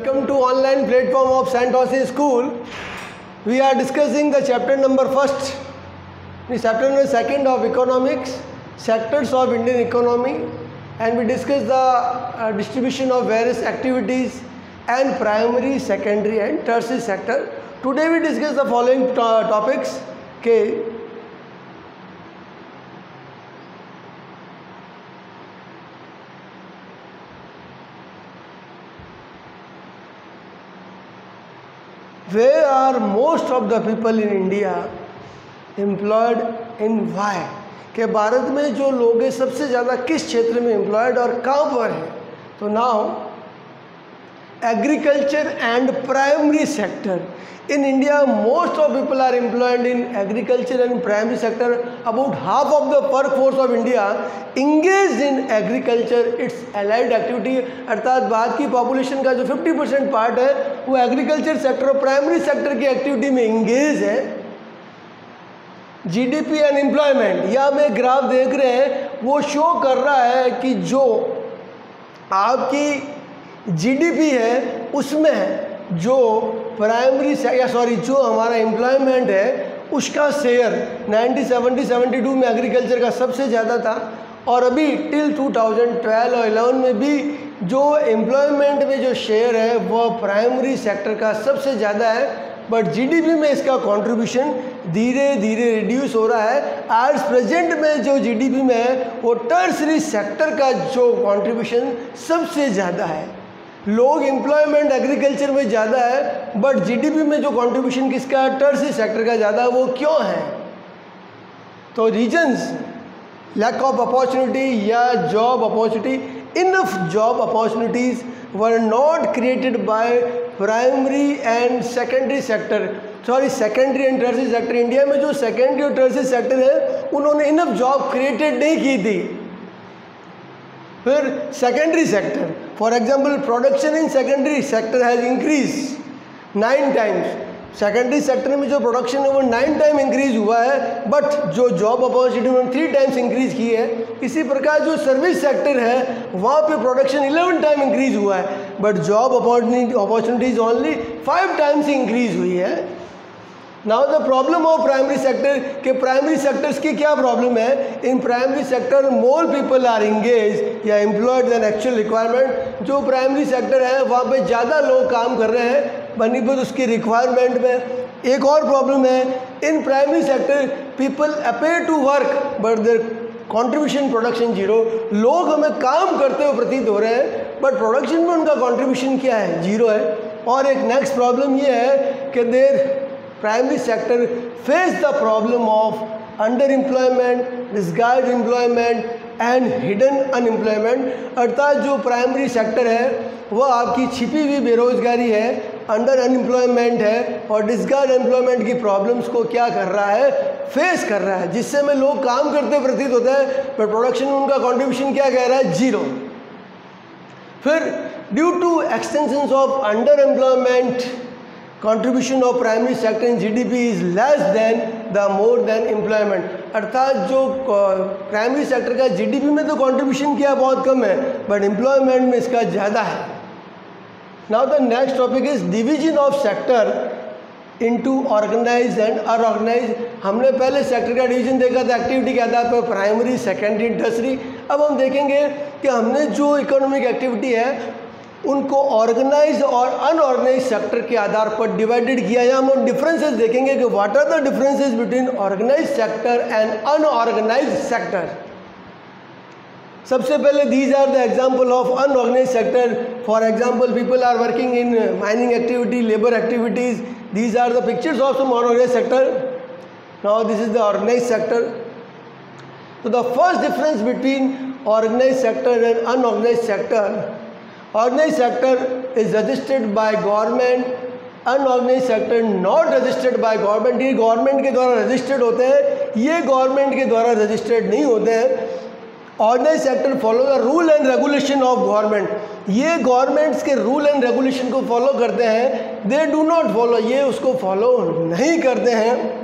Welcome to online platform of Santosi School. We are discussing the chapter number 1st, the chapter number 2nd of economics, sectors of Indian economy, and we discuss the distribution of various activities and primary, secondary and tertiary sector. Today we discuss the following topics. Okay. Where are most of the people in India employed in why? कि भारत में जो लोग हैं सबसे ज़्यादा किस क्षेत्र में एम्प्लॉयड और कहाँ पर हैं? तो now agriculture and primary sector. In India, most of people are employed in agriculture and primary sector. About half of the workforce of India engaged in agriculture, its allied activity. अर्थात भारत की population का जो 50% part है वो agriculture sector और primary sector की activity में engage है. जीडीपी एंड एम्प्लॉयमेंट, या हम एक ग्राफ देख रहे हैं, वो शो कर रहा है कि जो आपकी जीडीपी है उसमें जो प्राइमरी जो हमारा एम्प्लॉयमेंट है उसका शेयर 1970-72 में एग्रीकल्चर का सबसे ज़्यादा था, और अभी टिल 2012 और 11 में भी जो एम्प्लॉयमेंट में जो शेयर है वो प्राइमरी सेक्टर का सबसे ज़्यादा है. बट जीडीपी में इसका कंट्रीब्यूशन धीरे धीरे रिड्यूस हो रहा है. आज प्रेजेंट में जो जीडीपी में है वो टर्सरी सेक्टर का जो कंट्रीब्यूशन सबसे ज़्यादा है. लोग एम्प्लॉयमेंट एग्रीकल्चर में ज़्यादा है बट जीडीपी में जो कंट्रीब्यूशन किसका टर्सरी सेक्टर का ज़्यादा है, वो क्यों है? तो रीजंस, लैक ऑफ अपॉर्चुनिटी या job opportunity. Enough job opportunities were not created by primary and secondary sector, secondary and tertiary sector. India में जो सेकेंडरी और टर्सरी सेक्टर है उन्होंने इनफ जॉब क्रिएटेड नहीं की थी. फिर secondary sector, for example production in secondary sector has increase 9 times. Secondary sector में जो प्रोडक्शन है वो 9 टाइम इंक्रीज हुआ है, बट जो जॉब अपॉर्चुनिटी उन्होंने 3 टाइम्स इंक्रीज की है. इसी प्रकार जो सर्विस सेक्टर है वहाँ पे प्रोडक्शन 11 टाइम इंक्रीज हुआ है, but job opportunities only 5 times ही इंक्रीज हुई है. Now the problem of primary sector, के प्राइमरी सेक्टर्स की क्या प्रॉब्लम है? In primary sector more people are engage या एम्प्लॉयड देन एक्चुअल रिक्वायरमेंट. जो प्राइमरी सेक्टर है वहाँ पे ज़्यादा लोग काम कर रहे हैं बनिस्बत उसकी रिक्वायरमेंट में. एक और प्रॉब्लम है, in primary sector people appear to work but their contribution production zero. लोग हमें काम करते हुए प्रतीत हो रहे हैं बट प्रोडक्शन में उनका कंट्रीब्यूशन क्या है? जीरो है. और एक नेक्स्ट प्रॉब्लम ये है कि there primary sector face the problem of underemployment, disguised employment and hidden unemployment. अर्थात जो प्राइमरी सेक्टर है वह आपकी छिपी हुई बेरोजगारी है, अंडर अनएम्प्लॉयमेंट है और डिस्गाइज्ड एम्प्लॉयमेंट की प्रॉब्लम्स को क्या कर रहा है? फेस कर रहा है, जिससे में लोग काम करते प्रतीत होता है पर प्रोडक्शन में उनका कॉन्ट्रीब्यूशन क्या कह रहा है? जीरो. फिर due to extension of under employment, contribution of primary sector in GDP is less than the more than employment. अर्थात जो प्राइमरी सेक्टर का जीडीपी में तो कंट्रीब्यूशन किया बहुत कम है बट एम्प्लॉयमेंट में इसका ज़्यादा है. Now the next topic is division of sector into organise and unorganise. हमने पहले सेक्टर का डिवीजन देखा था एक्टिविटी के आधार पर, प्राइमरी, सेकेंडरी, टर्सरी. अब हम देखेंगे कि हमने जो इकोनॉमिक एक्टिविटी है उनको ऑर्गेनाइज और अनऑर्गेनाइज सेक्टर के आधार पर डिवाइडेड किया. या हम डिफरेंसेस देखेंगे कि what are the differences between organize sector and unorganize sector. सबसे पहले these are the example of unorganize sector. For example people are working in mining activity, labour activities. These are the pictures of some unorganize sector. Now this is the organize sector. तो the first difference between organize sector and unorganize sector, organized sector is registered by government, unorganized sector not registered by government. ये government के द्वारा registered होते हैं, ये government के द्वारा registered नहीं होते हैं. Organise sector follow the rule and regulation of government. ये गवर्नमेंट्स के रूल एंड रेगुलेशन को फॉलो करते हैं. दे डू नॉट फॉलो, ये उसको फॉलो नहीं करते हैं.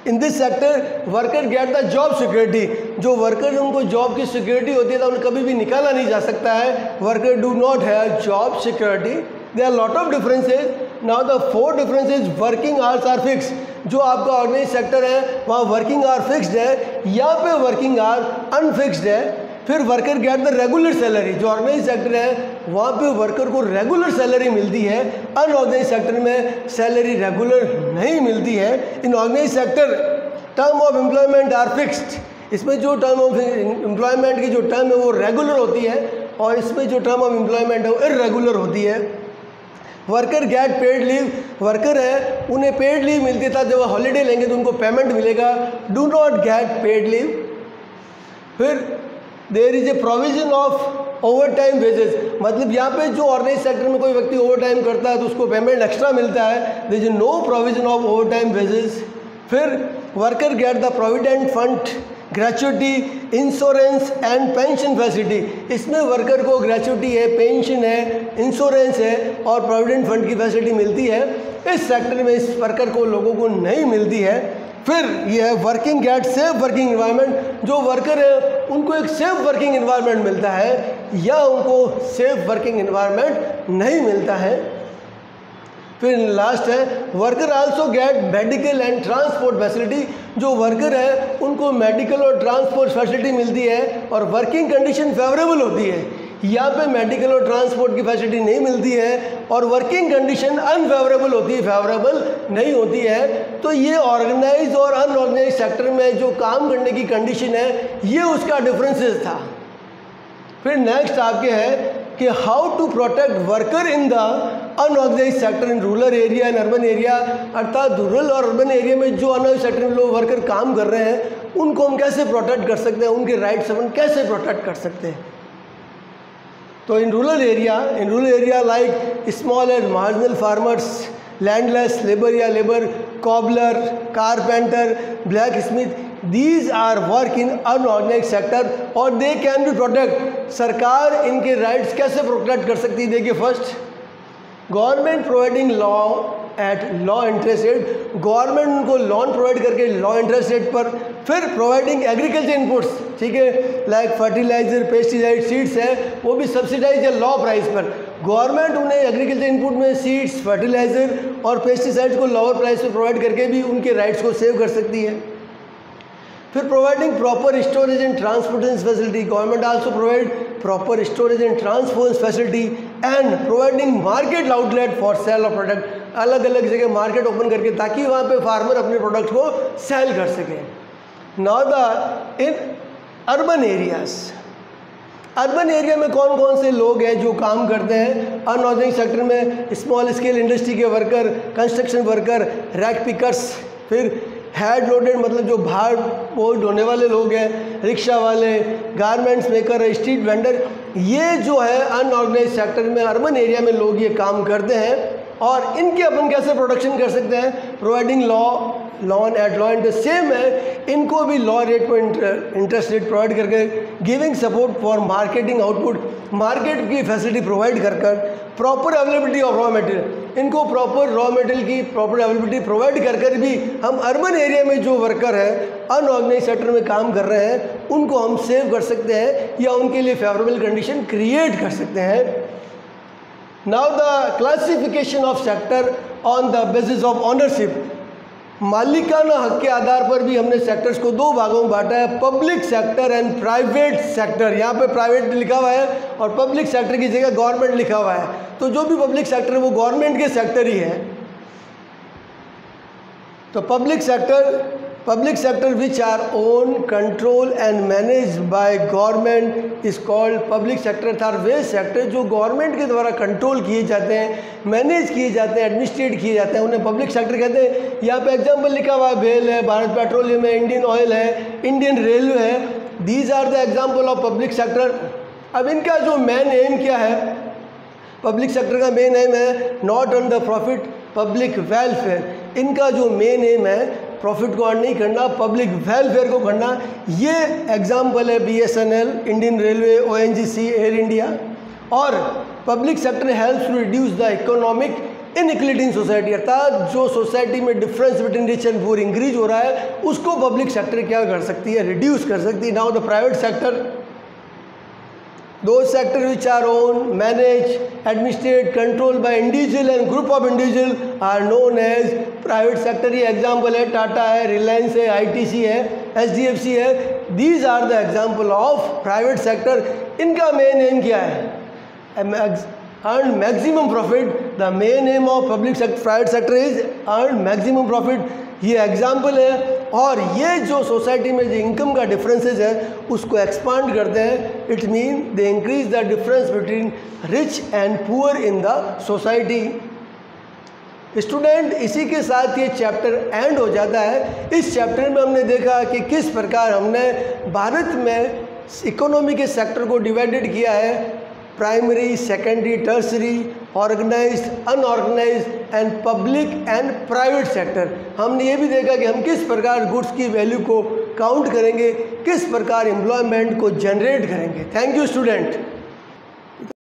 In this sector worker get the job security. जो वर्कर उनको जॉब की सिक्योरिटी होती है तो उन्हें कभी भी निकाला नहीं जा सकता है. Worker do not have job security. There are lot of differences. Now the 4 differences, working hours are fix. जो आपका ऑर्गेनाइज सेक्टर है वहाँ वर्किंग आवर फिक्स्ड है, यहाँ पे वर्किंग आवर अनफिक्स्ड है. फिर worker get the regular salary. जो ऑर्गेनाइज सेक्टर है वहाँ पे वर्कर को रेगुलर सैलरी मिलती है, अनऑर्गेनाइज सेक्टर में सैलरी रेगुलर नहीं मिलती है. In organize sector term of employment are fixed. इसमें जो टर्म ऑफ एम्प्लॉयमेंट की जो टर्म है वो रेगुलर होती है और इसमें जो टर्म ऑफ एम्प्लॉयमेंट है वो इर्रेगुलर होती है. Worker gate paid leave. Worker है उन्हें पेड लीव मिलती था, जब हॉलीडे लेंगे तो उनको पेमेंट मिलेगा. Do not get paid leave. फिर there is a provision of overtime wages. मतलब यहाँ पे जो ऑर्गेनाइज सेक्टर में कोई व्यक्ति ओवर टाइम करता है तो उसको पेमेंट एक्स्ट्रा मिलता है. There is no provision of overtime wages. फिर worker get the provident fund, gratuity, insurance and pension facility. इसमें वर्कर को ग्रेचुटी है, पेंशन है, इंश्योरेंस है और प्रोविडेंट फंड की फैसिलिटी मिलती है. इस सेक्टर में इस वर्कर को लोगों को नहीं मिलती है. फिर ये है working get safe working environment. जो वर्कर है उनको एक सेफ वर्किंग इन्वायरमेंट मिलता है या उनको सेफ वर्किंग इन्वायरमेंट नहीं मिलता है. फिर लास्ट है worker also get medical and transport facility. जो वर्कर है उनको मेडिकल और ट्रांसपोर्ट फैसिलिटी मिलती है और वर्किंग कंडीशन फेवरेबल होती है. यहाँ पे मेडिकल और ट्रांसपोर्ट की फैसिलिटी नहीं मिलती है और वर्किंग कंडीशन अनफेवरेबल होती है, फेवरेबल नहीं होती है. तो ये ऑर्गेनाइज और अनऑर्गेनाइज सेक्टर में जो काम करने की कंडीशन है ये उसका डिफरेंसेस था. फिर नेक्स्ट आपके है कि how to protect worker in the unorganise sector in rural area and urban area. अर्थात रूरल और अर्बन एरिया में जो अनऑर्गेनाइज सेक्टर में लोग वर्कर काम कर रहे हैं उनको हम कैसे प्रोटेक्ट कर सकते हैं, उनके राइट्स हम कैसे प्रोटेक्ट कर सकते हैं. तो in rural area like small and marginal farmers, landless labour या labour, cobbler, carpenter, blacksmith, these are work in unorganized sector और they can be protect. सरकार इनके राइट्स कैसे प्रोटेक्ट कर सकती है. देखिए first, government providing law at low interest rate. Government उनको लोन प्रोवाइड करके लॉ इंटरेस्ट रेट पर. फिर प्रोवाइडिंग एग्रीकल्चर इनपुट्स, ठीक है, लाइक फर्टिलाइजर, पेस्टिसाइड, सीड्स है वो भी सब्सिडाइज है लॉ प्राइस पर. गवर्नमेंट उन्हें एग्रीकल्चर इनपुट में सीड्स, फर्टिलाइजर और पेस्टिसाइड्स को लोअर प्राइस पर प्रोवाइड करके भी उनके राइट्स को सेव कर सकती है. फिर providing proper storage and transportation facility. Government also provide proper storage and transport facility and providing market outlet for sale of product. अलग अलग जगह मार्केट ओपन करके ताकि वहाँ पे फार्मर अपने प्रोडक्ट को सेल कर सके. Now the in urban areas, urban area में कौन कौन से लोग हैं जो काम करते हैं अनऑर्गेनाइज सेक्टर में. स्मॉल स्केल इंडस्ट्री के worker, construction worker, rag pickers, फिर हेड लोडेड मतलब जो भार बोझ ढोने वाले लोग हैं, रिक्शा वाले, गारमेंट्स मेकर, स्ट्रीट वेंडर. ये जो है अनऑर्गेनाइज सेक्टर में अर्बन एरिया में लोग ये काम करते हैं और इनके अपन कैसे प्रोडक्शन कर सकते हैं. Providing loan at low interest, same है, इनको भी लॉ रेट पर इंटरेस्ट रेट प्रोवाइड करके. Giving support for marketing output, market की फैसिलिटी प्रोवाइड कर कर. Proper availability of raw material, इनको प्रॉपर रॉ मटेरियल की प्रॉपर अवेलेबिलिटी प्रोवाइड कर कर भी हम अर्बन एरिया में जो वर्कर है अनऑर्गेनाइज सेक्टर में काम कर रहे हैं उनको हम सेव कर सकते हैं या उनके लिए फेवरेबल कंडीशन क्रिएट कर सकते हैं. Now the classification of sector on the basis of ownership. मालिकाना हक के आधार पर भी हमने सेक्टर्स को 2 भागों में बांटा है, public sector and private sector. यहाँ पे प्राइवेट लिखा हुआ है और पब्लिक सेक्टर की जगह गवर्नमेंट लिखा हुआ है. तो जो भी पब्लिक सेक्टर है वो गवर्नमेंट के सेक्टर ही है. तो public sector which our own, control and manage by government is called public sector. अर्थात वे सेक्टर जो गवर्नमेंट के द्वारा कंट्रोल किए जाते हैं, मैनेज किए जाते हैं, एडमिनिस्ट्रेट किए जाते हैं, उन्हें पब्लिक सेक्टर कहते हैं. यहाँ पे एग्जांपल लिखा हुआ है, बेल है, भारत पेट्रोलियम है, इंडियन ऑयल है, इंडियन रेलवे है. These are the example of public sector. अब इनका जो मेन एम क्या है, पब्लिक सेक्टर का मेन एम है not earn the profit, public welfare. इनका जो मेन एम है प्रॉफिट को अर्न नहीं करना, पब्लिक वेलफेयर को करना. ये एग्जाम्पल है BSNL, Indian railway, ONGC, air India. और public sector helps to reduce the economic inequality in society. अर्थात जो सोसाइटी में difference between rich and poor increase हो रहा है उसको पब्लिक सेक्टर क्या कर सकती है, रिड्यूस कर सकती है. Now the private sector, those sectors which are owned, managed, administered, controlled by individual and group of individual are known as private sector. ये example है टाटा है, रिलायंस है, ITC है, SDFC है. These are the example of private sector. इनका main aim क्या है? Earn maximum profit. The main aim of public sector, private sector is earn maximum profit. ये एग्जाम्पल है. और ये जो सोसाइटी में जो इनकम का डिफरेंसेस है उसको एक्सपांड करते हैं. It mean they increase the difference between rich and poor in the society. Student, इसी के साथ ये चैप्टर एंड हो जाता है. इस चैप्टर में हमने देखा कि किस प्रकार हमने भारत में इकोनॉमी के सेक्टर को डिवाइडेड किया है. Primary, secondary, tertiary, organised, unorganised and public and private sector. हमने ये भी देखा कि हम किस प्रकार गुड्स की वैल्यू को काउंट करेंगे, किस प्रकार एम्प्लॉयमेंट को जनरेट करेंगे. Thank you student.